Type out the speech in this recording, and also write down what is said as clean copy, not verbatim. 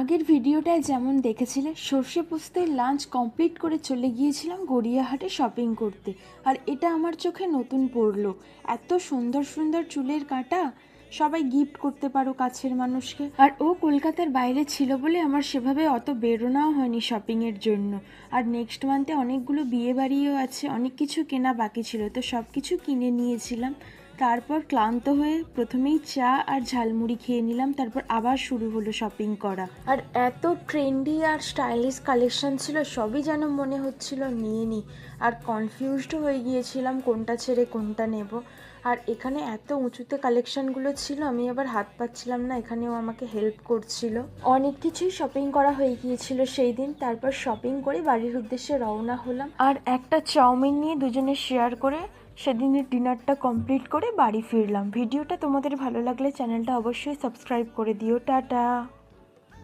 আগের ভিডিওটায় যেমন দেখেছিলে সর্ষে পোস্তের লাঞ্চ কমপ্লিট করে চলে গিয়েছিলাম গড়িয়াহাটে শপিং করতে। আর এটা আমার চোখে নতুন পড়লো, এত সুন্দর সুন্দর চুলের কাঁটা, সবাই গিফট করতে পারো কাছের মানুষকে। আর ও কলকাতার বাইরে ছিল বলে আমার সেভাবে অত বেরোনাও হয়নি শপিংয়ের জন্য। আর নেক্সট মান্থে অনেকগুলো বিয়ে বাড়িও আছে, অনেক কিছু কেনা বাকি ছিল, তো সব কিছু কিনে নিয়েছিলাম। তারপর ক্লান্ত হয়ে প্রথমেই চা আর ঝালমুড়ি খেয়ে নিলাম, তারপর আবার শুরু হলো শপিং করা। আর এত ট্রেন্ডি আর স্টাইলিশ কালেকশন ছিল, সবই যেন মনে হচ্ছিল নিয়ে নিই। আর কনফিউজড হয়ে গিয়েছিলাম কোনটা ছেড়ে কোনটা নেব। আর এখানে এত উঁচুতে কালেকশনগুলো ছিল, আমি আবার হাত পাচ্ছিলাম না, এখানেও আমাকে হেল্প করছিল। অনেক কিছুই শপিং করা হয়ে গিয়েছিল সেই দিন। তারপর শপিং করে বাড়ির উদ্দেশ্যে রওনা হলাম, আর একটা চাউমিন নিয়ে দুজনে শেয়ার করে সেদিনের ডিনারটা কমপ্লিট করে বাড়ি ফিরলাম। ভিডিওটা তোমাদের ভালো লাগলে চ্যানেলটা অবশ্যই সাবস্ক্রাইব করে দিও। টাটা।